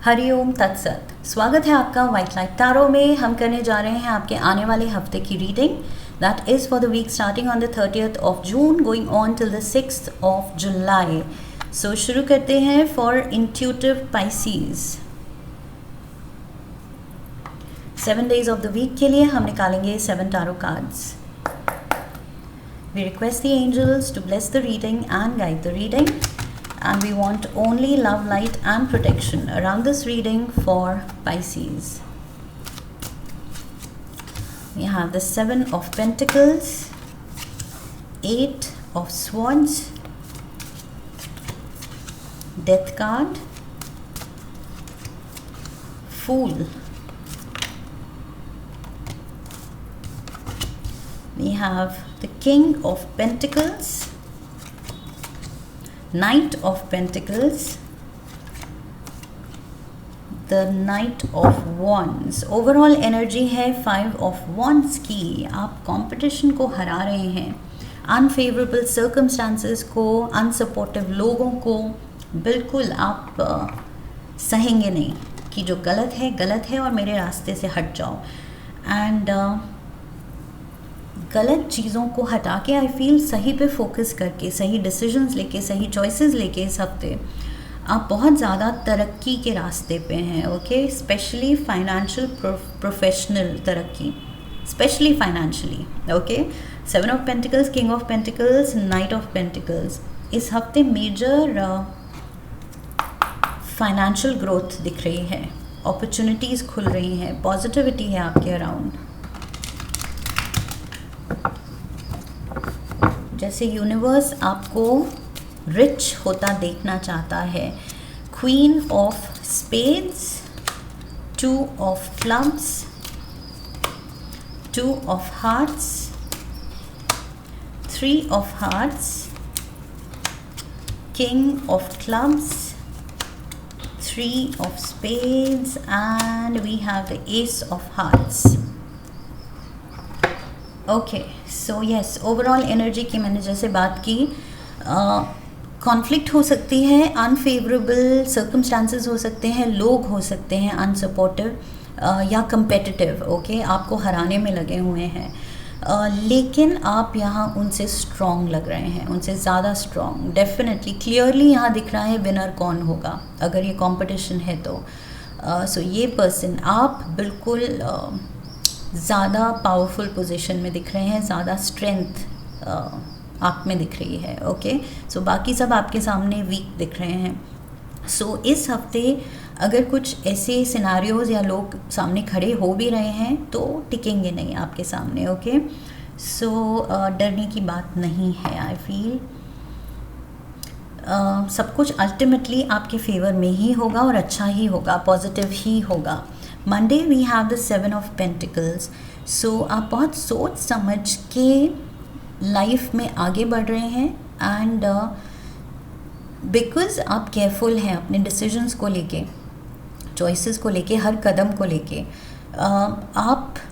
हरिओम तत्सत। स्वागत है आपका व्हाइट लाइट टैरो में। हम करने जा रहे हैं आपके आने वाले हफ्ते की reading that is for the week starting on the 30th of June going on till the 6th of July। So शुरू करते हैं for intuitive Pisces. 7 days of the week के लिए हम निकालेंगे 7 tarot cards. We request the angels to bless the reading and guide the reading, and we want only love, light and protection around this reading for Pisces. We have the 7 of Pentacles, 8 of Swords, Death card, Fool. We have the King of Pentacles, Knight of Pentacles, the Knight of Wands. Overall energy है 5 of Wands की। आप competition को हरा रहे हैं, unfavourable circumstances को, unsupportive लोगों को बिल्कुल आप सहेंगे नहीं कि जो गलत है और मेरे रास्ते से हट जाओ। एंड गलत चीज़ों को हटा के आई फील सही पे फोकस करके, सही डिसीजंस लेके, सही चॉइसेस लेके इस हफ्ते आप बहुत ज़्यादा तरक्की के रास्ते पे हैं। ओके, स्पेशली फाइनेंशियल प्रोफेशनल तरक्की, specially financially. Okay, 7 of Pentacles, King of Pentacles, Knight of Pentacles। इस हफ्ते मेजर फाइनेंशियल ग्रोथ दिख रही है, अपॉर्चुनिटीज़ खुल रही हैं, पॉजिटिविटी है आपके अराउंड। जैसे यूनिवर्स आपको रिच होता देखना चाहता है। Queen of spades, 2 of clubs, 2 of hearts, 3 of hearts, king of clubs, 3 of spades, and we have the ace of hearts. Okay, so yes, overall energy की मैंने जैसे बात की, कॉन्फ्लिक्ट हो सकती है, अनफेवरेबल सर्कमस्टांसेस हो सकते हैं, लोग हो सकते हैं अनसपोर्टिव या कंपेटिटिव। ओके, आपको हराने में लगे हुए हैं, लेकिन आप यहाँ उनसे स्ट्रॉन्ग लग रहे हैं, उनसे ज़्यादा स्ट्रॉन्ग। डेफिनेटली क्लियरली यहाँ दिख रहा है विनर कौन होगा अगर ये कंपटीशन है तो। सो ये पर्सन आप बिल्कुल ज़्यादा पावरफुल पोजीशन में दिख रहे हैं, ज़्यादा स्ट्रेंथ आप में दिख रही है। ओके, सो बाकी सब आपके सामने वीक दिख रहे हैं। सो इस हफ्ते अगर कुछ ऐसे सिनारियोज़ या लोग सामने खड़े हो भी रहे हैं तो टिकेंगे नहीं आपके सामने। ओके, सो डरने की बात नहीं है। आई फील सब कुछ अल्टीमेटली आपके फेवर में ही होगा और अच्छा ही होगा, पॉजिटिव ही होगा। Monday we have the 7 of Pentacles। So आप बहुत सोच समझ के लाइफ में आगे बढ़ रहे हैं एंड बिकॉज आप केयरफुल हैं अपने डिसीजंस को लेके, चॉइसेस को लेके, हर कदम को लेके आप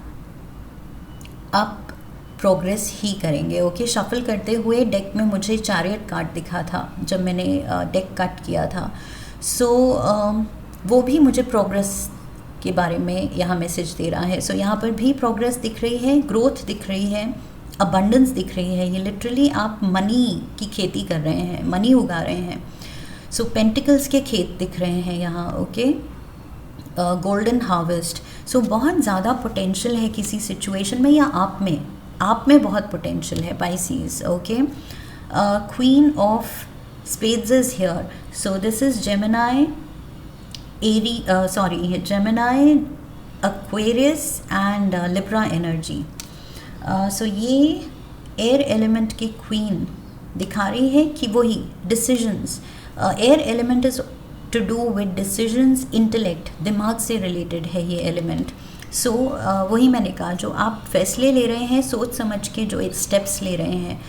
प्रोग्रेस ही करेंगे। ओके, शफल करते हुए डेक में मुझे चैरियट कार्ड दिखा था जब मैंने डेक कट किया था। सो वो भी मुझे प्रोग्रेस के बारे में यहाँ मैसेज दे रहा है। सो यहाँ पर भी प्रोग्रेस दिख रही है, ग्रोथ दिख रही है, अबंडेंस दिख रही है। ये लिटरली आप मनी की खेती कर रहे हैं, मनी उगा रहे हैं। सो पेंटिकल्स के खेत दिख रहे हैं यहाँ। Okay, golden harvest. सो बहुत ज़्यादा पोटेंशियल है किसी सिचुएशन में या आप में बहुत पोटेंशियल है Pisces. Okay, queen of spades is here. So this is Gemini, Gemini, Aquarius and Libra energy। सो ये एयर एलिमेंट की क्वीन दिखा रही है कि वही decisions, air element is to do with decisions, intellect, दिमाग से रिलेटेड है ये एलिमेंट। सो वही मैंने कहा, जो आप फैसले ले रहे हैं सोच समझ के, जो स्टेप्स ले रहे हैं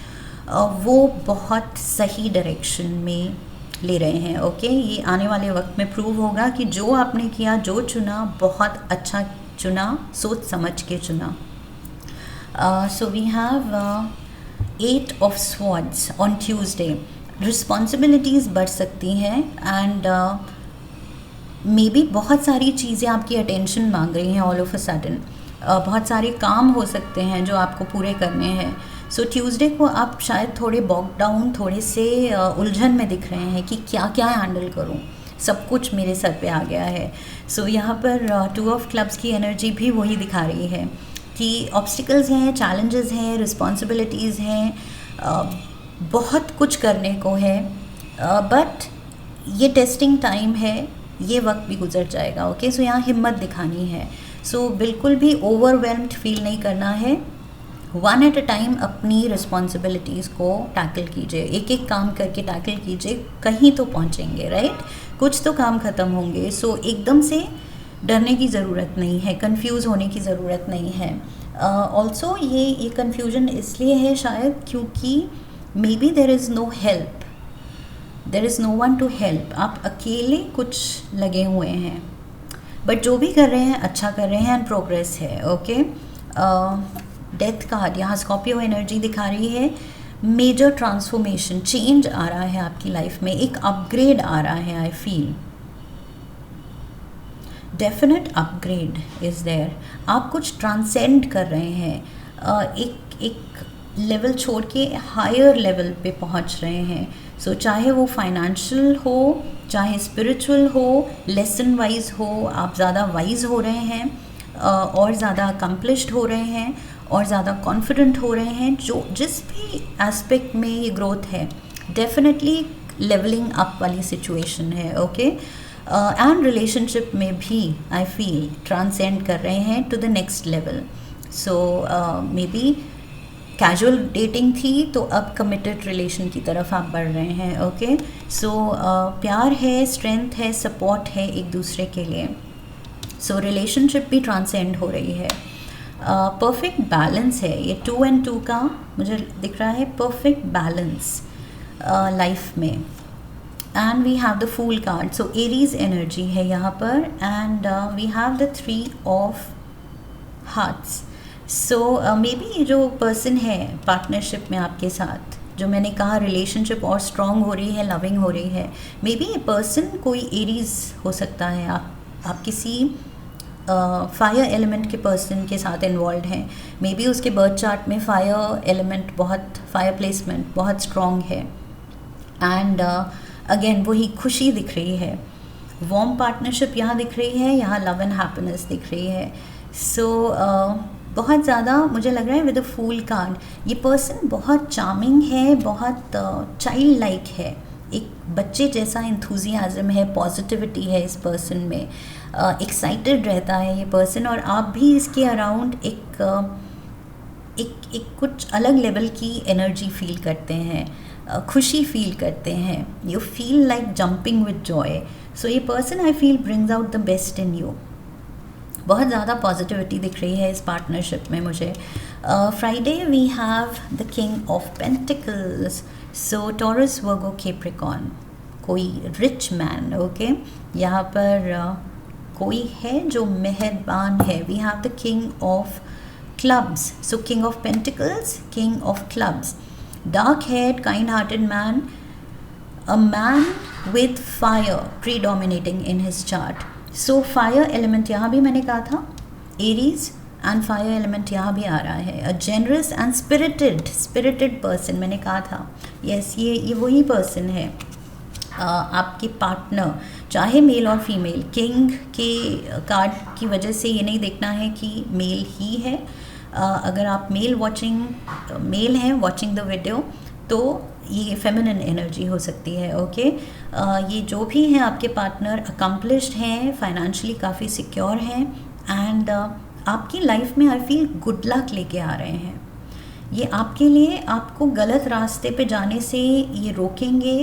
वो बहुत सही डायरेक्शन में ले रहे हैं। ओके, ये आने वाले वक्त में प्रूव होगा कि जो आपने किया, जो चुना, बहुत अच्छा चुना, सोच समझ के चुना। So we have 8 of Swords on Tuesday। Responsibilities बढ़ सकती हैं एंड मे बी बहुत सारी चीज़ें आपकी अटेंशन मांग रही हैं ऑल ऑफ अ सडन, बहुत सारे काम हो सकते हैं जो आपको पूरे करने हैं। सो ट्यूसडे को आप शायद थोड़े बॉक डाउन, थोड़े से उलझन में दिख रहे हैं कि क्या क्या हैंडल करूं, सब कुछ मेरे सर पे आ गया है। सो यहाँ पर 2 ऑफ क्लब्स की एनर्जी भी वही दिखा रही है कि ऑब्स्टिकल्स हैं, चैलेंजेस हैं, रिस्पॉन्सिबिलिटीज़ हैं, बहुत कुछ करने को है, बट ये टेस्टिंग टाइम है, ये वक्त भी गुजर जाएगा। ओके, सो यहाँ हिम्मत दिखानी है। सो बिल्कुल भी ओवरवेल्म्ड फील नहीं करना है, वन एट अ टाइम अपनी रिस्पॉन्सिबिलिटीज़ को टैकल कीजिए, एक एक काम करके टैकल कीजिए, कहीं तो पहुँचेंगे, राइट? कुछ तो काम ख़त्म होंगे। सो एकदम से डरने की ज़रूरत नहीं है, कंफ्यूज होने की ज़रूरत नहीं है। ऑल्सो ये कन्फ्यूजन इसलिए है शायद क्योंकि maybe there is no help, there is no one to help, आप अकेले कुछ लगे हुए हैं, बट जो भी कर रहे हैं अच्छा कर रहे हैं एंड प्रोग्रेस है। ओके, डेथ कार्ड यहाँ स्कॉर्पियो एनर्जी दिखा रही है, मेजर ट्रांसफॉर्मेशन, चेंज आ रहा है आपकी लाइफ में, एक अपग्रेड आ रहा है। I feel definite upgrade is there, आप कुछ ट्रांसेंड कर रहे हैं, एक लेवल छोड़ के हायर लेवल पे पहुंच रहे हैं। सो चाहे वो फाइनेंशियल हो, चाहे स्पिरिचुअल हो, लेसन वाइज हो, आप ज़्यादा वाइज हो रहे हैं, और ज़्यादा अकम्पलिश्ड हो रहे हैं, और ज़्यादा कॉन्फिडेंट हो रहे हैं। जो जिस भी एस्पेक्ट में ये ग्रोथ है, डेफिनेटली लेवलिंग अप वाली सिचुएशन है। ओके, एंड रिलेशनशिप में भी आई फील ट्रांसेंड कर रहे हैं to the next level. So maybe casual dating थी तो अब कमिटेड रिलेशन की तरफ आप बढ़ रहे हैं। ओके, सो प्यार है, स्ट्रेंथ है, सपोर्ट है एक दूसरे के लिए। सो रिलेशनशिप भी ट्रांसेंड हो रही है। परफेक्ट बैलेंस है, ये 2 and 2 का मुझे दिख रहा है, परफेक्ट बैलेंस लाइफ में। And we have the fool card, so Aries energy है यहाँ पर, and we have the 3 of hearts. So maybe जो पर्सन है पार्टनरशिप में आपके साथ, जो मैंने कहा रिलेशनशिप और स्ट्रॉन्ग हो रही है, लविंग हो रही है, मे बी ये पर्सन कोई एरीज हो सकता है। आप किसी फायर एलिमेंट के पर्सन के साथ इन्वॉल्व हैं, मे बी उसके बर्थ चार्ट में फायर एलिमेंट बहुत, फायर प्लेसमेंट बहुत स्ट्रॉन्ग है। एंड अगेन वही खुशी दिख रही है, वार्म पार्टनरशिप यहाँ दिख रही है, यहाँ लव एंड हैप्पीनेस दिख रही है। सो बहुत ज़्यादा मुझे लग रहा है विद द फूल कार्ड, ये पर्सन बहुत चार्मिंग है, बहुत चाइल्ड लाइक है, एक बच्चे जैसा इंथुजियाज्म है, पॉजिटिविटी है इस पर्सन में, एक्साइटेड रहता है ये पर्सन, और आप भी इसके अराउंड एक कुछ अलग लेवल की एनर्जी फील करते हैं, खुशी फील करते हैं, you feel like jumping with joy. So ये person I feel brings out the best in you, बहुत ज़्यादा पॉजिटिविटी दिख रही है इस पार्टनरशिप में मुझे। Friday we have the king of pentacles, so Taurus, Virgo, Capricorn, कोई रिच मैन। ओके, यहाँ पर कोई है जो मेहरबान है। We have the king of clubs, so king of pentacles, king of clubs, dark haired, kind hearted man, a man with fire predominating in his chart. So fire element यहाँ भी मैंने कहा था, एरीज, एंड फायर एलिमेंट यहाँ भी आ रहा है। अ generous and spirited person मैंने कहा था, यस ये वही पर्सन है। आपके पार्टनर चाहे मेल और फीमेल, किंग के कार्ड की वजह से ये नहीं देखना है कि मेल ही है। अगर आप मेल हैं वॉचिंग द वीडियो, तो ये फेमिनिन एनर्जी हो सकती है। ओके, ये जो भी हैं आपके पार्टनर अकम्पलिश्ड हैं, फाइनेंशियली काफ़ी सिक्योर हैं, एंड आपकी लाइफ में आई फील गुड लक लेके आ रहे हैं। ये आपके लिए, आपको गलत रास्ते पे जाने से ये रोकेंगे।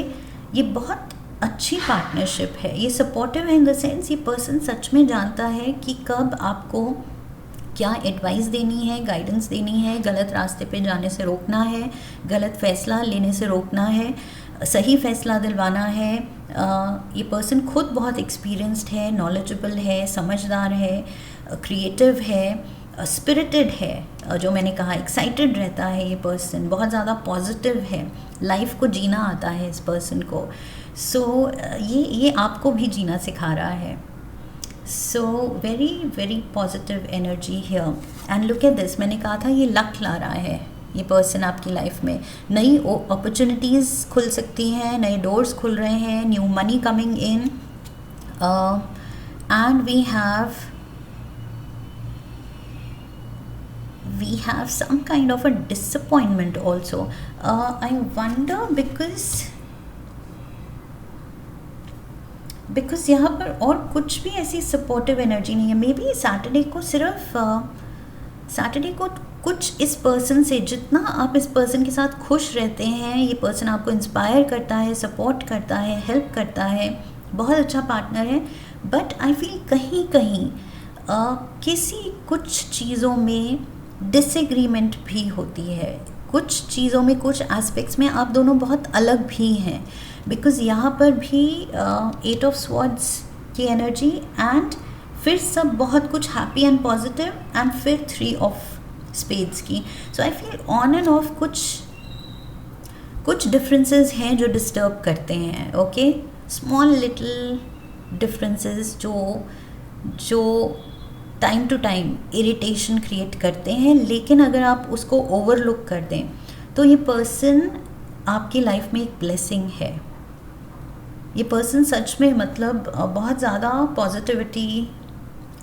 ये बहुत अच्छी पार्टनरशिप है, ये सपोर्टिव है इन द सेंस ये पर्सन सच में जानता है कि कब आपको क्या एडवाइस देनी है, गाइडेंस देनी है, गलत रास्ते पे जाने से रोकना है, गलत फैसला लेने से रोकना है, सही फैसला दिलवाना है। ये पर्सन खुद बहुत एक्सपीरियंस्ड है, नॉलेजेबल है, समझदार है, क्रिएटिव है, स्पिरिटेड है, जो मैंने कहा एक्साइटेड रहता है ये पर्सन, बहुत ज़्यादा पॉजिटिव है, लाइफ को जीना आता है इस पर्सन को। सो ये आपको भी जीना सिखा रहा है। So very very positive energy here. And look at this, मैंने कहा था ये लक ला रहा है, ये पर्सन आपकी लाइफ में नई अपॉर्चुनिटीज़ खुल सकती हैं, नए डोर्स खुल रहे हैं, new money coming in, and we have some kind of a disappointment also. I wonder because यहाँ पर और कुछ भी ऐसी सपोर्टिव एनर्जी नहीं है। मे बी सैटरडे को सिर्फ सैटरडे को कुछ इस पर्सन से, जितना आप इस पर्सन के साथ खुश रहते हैं, ये पर्सन आपको इंस्पायर करता है, सपोर्ट करता है, हेल्प करता है, बहुत अच्छा पार्टनर है, बट आई फील कहीं कहीं किसी कुछ चीज़ों में डिसएग्रीमेंट भी होती है, कुछ चीज़ों में, कुछ एस्पेक्ट्स में आप दोनों बहुत अलग भी हैं। बिकॉज यहाँ पर भी 8 ऑफ स्वॉर्ड्स की एनर्जी, एंड फिर सब बहुत कुछ हैप्पी एंड पॉजिटिव, एंड फिर 3 ऑफ स्पेड्स की। So I feel on and off कुछ डिफरेंसेस हैं जो डिस्टर्ब करते हैं। ओके, स्मॉल लिटिल डिफरेंसेस जो time to time irritation create करते हैं, लेकिन अगर आप उसको ओवरलुक कर दें तो ये पर्सन आपकी लाइफ में एक ब्लेसिंग है। ये पर्सन सच में मतलब बहुत ज़्यादा पॉजिटिविटी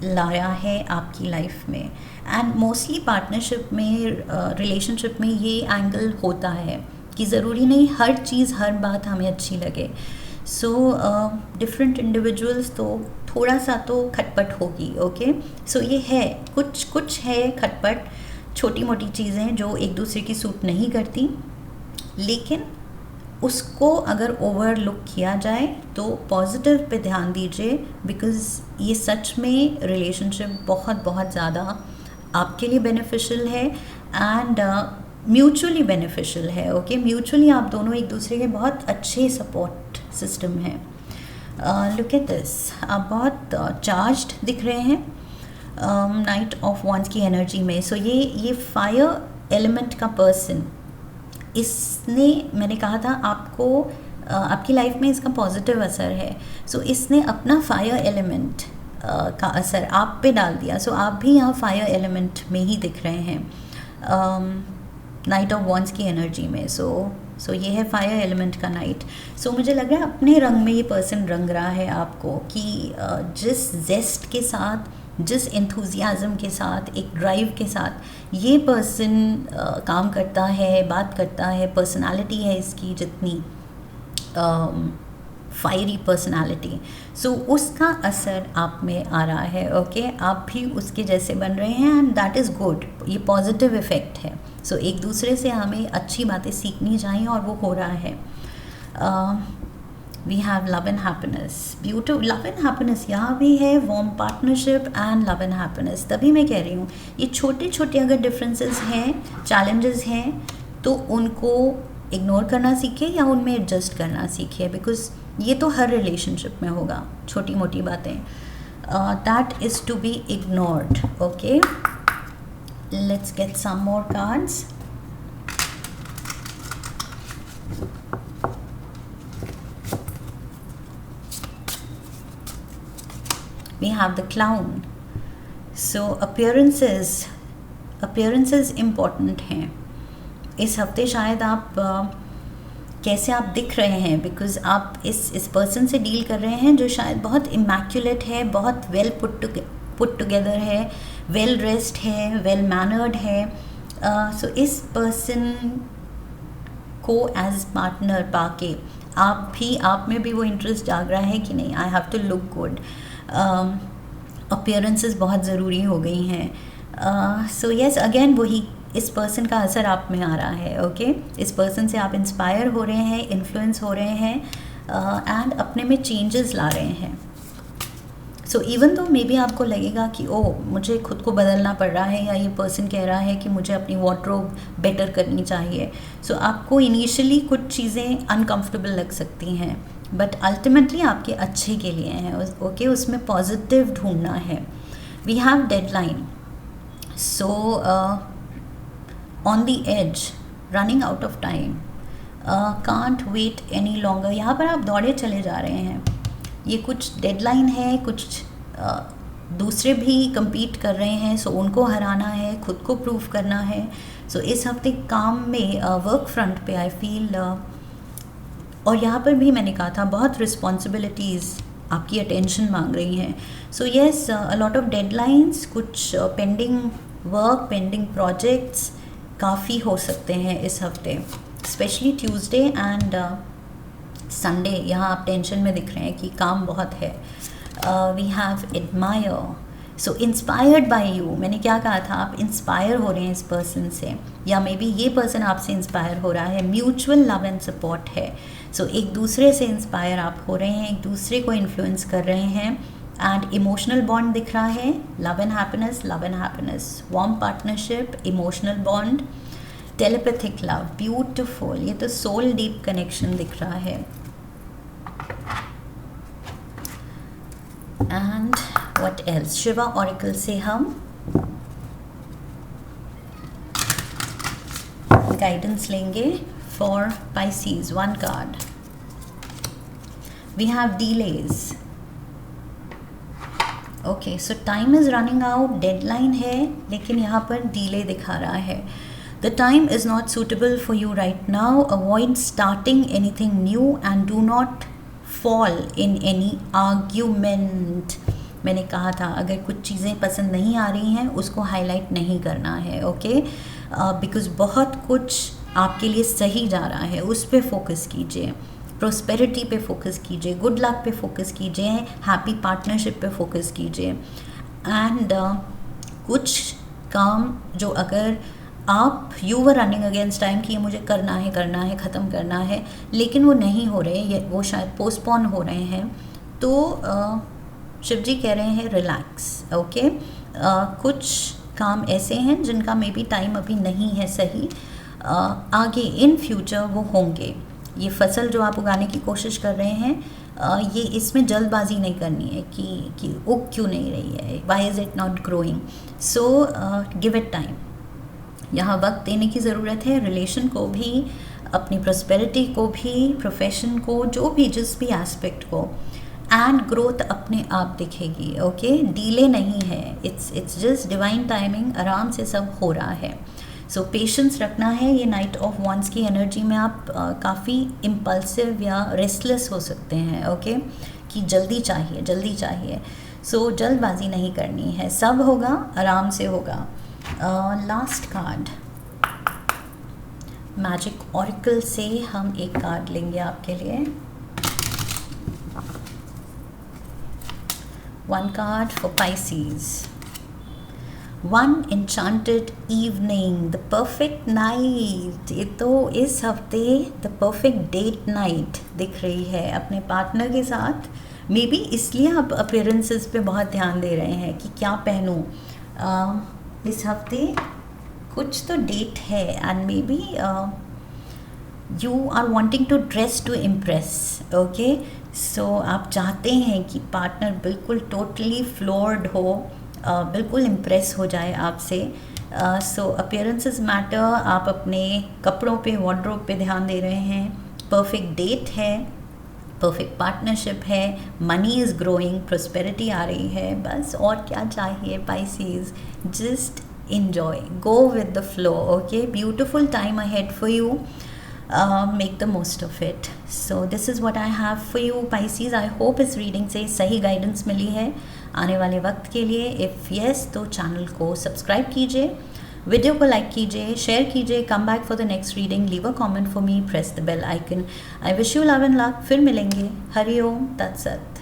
लाया है आपकी लाइफ में, एंड मोस्टली पार्टनरशिप में, रिलेशनशिप में ये एंगल होता है कि ज़रूरी नहीं हर चीज़, हर बात हमें अच्छी लगे। सो डिफरेंट इंडिविजुअल्स तो थोड़ा सा तो खटपट होगी। ओके, सो ये है कुछ है खटपट, छोटी मोटी चीज़ें जो एक दूसरे की सूट नहीं करती, लेकिन उसको अगर ओवरलुक किया जाए तो पॉजिटिव पे ध्यान दीजिए, बिकॉज़ ये सच में रिलेशनशिप बहुत बहुत ज़्यादा आपके लिए बेनिफिशियल है, एंड म्यूचुअली बेनिफिशियल है। ओके, म्यूचुअली आप दोनों एक दूसरे के बहुत अच्छे सपोर्ट सिस्टम हैं। लुक एट दिस, आप बहुत चार्ज्ड दिख रहे हैं नाइट ऑफ वॉन्ड्स की एनर्जी में। सो ये फायर एलिमेंट का पर्सन, इसने, मैंने कहा था आपको आपकी लाइफ में इसका पॉजिटिव असर है। सो इसने अपना फायर एलिमेंट का असर आप पे डाल दिया। सो आप भी यहाँ फायर एलिमेंट में ही दिख रहे हैं नाइट ऑफ वॉन्ड्स की एनर्जी में। सो ये है फायर एलिमेंट का नाइट। सो मुझे लग रहा है अपने रंग में ये पर्सन रंग रहा है आपको, कि जिस जेस्ट के साथ, जिस एंथुजियाज़म के साथ, एक ड्राइव के साथ ये पर्सन काम करता है, बात करता है, पर्सनालिटी है इसकी जितनी फायरी पर्सनालिटी, सो उसका असर आप में आ रहा है। ओके, आप भी उसके जैसे बन रहे हैं, एंड दैट इज़ गुड, ये पॉजिटिव इफ़ेक्ट है। सो एक दूसरे से हमें अच्छी बातें सीखनी चाहिए, और वो हो रहा है। We have love and happiness, beautiful love and happiness यहाँ भी है, warm partnership and love and happiness. तभी मैं कह रही हूँ ये छोटे छोटे अगर डिफरेंसेस हैं, चैलेंजेस हैं, तो उनको इग्नोर करना सीखिए या उनमें एडजस्ट करना सीखिए, बिकॉज ये तो हर रिलेशनशिप में होगा, छोटी मोटी बातें। That is to be ignored. Okay, let's get some more cards. We have the clown. So appearances important हैं। इस हफ्ते शायद आप कैसे आप दिख रहे हैं, बिकॉज आप इस पर्सन से डील कर रहे हैं जो शायद बहुत इमैक्युलेट है, बहुत वेल पुट टुगेदर है, वेल ड्रेस्ड है, वेल मैनर्ड है। सो इस पर्सन को एज पार्टनर पाके आप में भी वो इंटरेस्ट जाग रहा है कि नहीं, I have to look good. Appearances बहुत ज़रूरी हो गई हैं। सो येस, अगेन वही इस पर्सन का असर आप में आ रहा है। ओके, इस पर्सन से आप इंस्पायर हो रहे हैं, इन्फ्लुएंस हो रहे हैं, एंड अपने में चेंजेस ला रहे हैं। सो इवन तो मे बी आपको लगेगा कि ओह मुझे खुद को बदलना पड़ रहा है, या ये पर्सन कह रहा है कि मुझे अपनी वार्डरोब बेटर करनी चाहिए। सो आपको इनिशियली कुछ चीज़ें अनकंफर्टेबल लग सकती हैं, बट अल्टीमेटली आपके अच्छे के लिए हैं। ओके, उसमें पॉजिटिव ढूंढना है। We have deadline, so on the edge, running out of time, can't wait any longer. यहाँ पर आप दौड़े चले जा रहे हैं, ये कुछ डेडलाइन है, कुछ दूसरे भी compete कर रहे हैं, सो उनको हराना है, खुद को प्रूव करना है. सो इस हफ्ते काम में वर्क फ्रंट पे आई फील, और यहाँ पर भी मैंने कहा था बहुत रिस्पॉन्सिबिलिटीज़ आपकी अटेंशन मांग रही हैं. So yes, a lot of deadlines, कुछ पेंडिंग वर्क, पेंडिंग प्रोजेक्ट्स काफ़ी हो सकते हैं इस हफ्ते, स्पेशली ट्यूसडे एंड संडे. यहाँ आप टेंशन में दिख रहे हैं कि काम बहुत है. We have admire, so inspired by you. मैंने क्या कहा था, आप इंस्पायर हो रहे हैं इस पर्सन से, या मे बी ये पर्सन आपसे इंस्पायर हो रहा है. म्यूचुअल लव एंड सपोर्ट है. सो एक दूसरे से इंस्पायर आप हो रहे हैं, एक दूसरे को इन्फ्लुएंस कर रहे हैं. एंड इमोशनल बॉन्ड दिख रहा है, love and happiness, love and happiness, warm partnership, emotional bond, telepathic love, beautiful. ये तो सोल डीप कनेक्शन दिख रहा है. And what else, Shiva oracle से हम गाइडेंस लेंगे for Pisces. One card, we have delays. Okay, so time is running out, deadline है, लेकिन यहाँ पर डिले दिखा रहा है. The time is not suitable for you right now. Avoid starting anything new and do not fall in any argument. मैंने कहा था अगर कुछ चीज़ें पसंद नहीं आ रही हैं उसको हाईलाइट नहीं करना है. ओके, बिकॉज बहुत कुछ आपके लिए सही जा रहा है, उस पर फोकस कीजिए, प्रोस्पेरिटी पे फोकस कीजिए, गुड लक पे फोकस कीजिए, हैप्पी पार्टनरशिप पे फोकस कीजिए. एंड कुछ काम जो अगर आप you were running against time कि ये मुझे करना है, ख़त्म करना है, लेकिन वो नहीं हो रहे, वो शायद पोस्टपोन हो रहे हैं, तो शिव जी कह रहे हैं रिलैक्स. ओके, कुछ काम ऐसे हैं जिनका मे बी टाइम अभी नहीं है सही, आगे इन फ्यूचर वो होंगे. ये फसल जो आप उगाने की कोशिश कर रहे हैं, ये इसमें जल्दबाजी नहीं करनी है कि उग क्यों नहीं रही है, why is it not growing. So give it time. यहाँ वक्त देने की ज़रूरत है, रिलेशन को भी, अपनी प्रॉस्पेरिटी को भी, प्रोफेशन को, जो भी जिस भी एस्पेक्ट को. एंड ग्रोथ अपने आप दिखेगी. ओके, डीले नहीं है, इट्स जस्ट डिवाइन टाइमिंग, आराम से सब हो रहा है. सो पेशेंस रखना है. ये नाइट ऑफ वंस की एनर्जी में आप काफ़ी इम्पल्सिव या रेस्टलेस हो सकते हैं. ओके, कि जल्दी चाहिए. सो जल्दबाजी नहीं करनी है, सब होगा, आराम से होगा. लास्ट कार्ड, मैजिक ऑरिकल से हम एक कार्ड लेंगे आपके लिए. One card for Pisces. One enchanted evening, the perfect night. ये तो इस हफ्ते द परफेक्ट डेट नाइट दिख रही है अपने पार्टनर के साथ. मे बी इसलिए आप अपीयरेंसेस पे बहुत ध्यान दे रहे हैं कि क्या पहनूं. इस हफ्ते कुछ तो डेट है, and may be you are wanting to dress to impress. Okay, so आप चाहते हैं कि पार्टनर बिल्कुल टोटली फ्लोर्ड हो, बिल्कुल इम्प्रेस हो जाए आपसे. सो अपीयरेंसेस मैटर. आप अपने कपड़ों पे, वार्डरोब पे ध्यान दे रहे हैं. परफेक्ट डेट है, परफेक्ट पार्टनरशिप है, मनी इज़ ग्रोइंग, प्रोस्पेरिटी आ रही है. बस और क्या चाहिए Pisces, just enjoy, go with the flow. Okay, beautiful time ahead for you. Make the most of it. So this is what I have for you Pisces. I hope इस reading से सही guidance मिली है आने वाले वक्त के लिए. If yes तो चैनल को सब्सक्राइब कीजिए, वीडियो को लाइक कीजिए, शेयर कीजिए. Come back for the next reading, leave a comment for me, press the bell icon. I wish you love and luck. फिर मिलेंगे. हरि ओम तत्सत.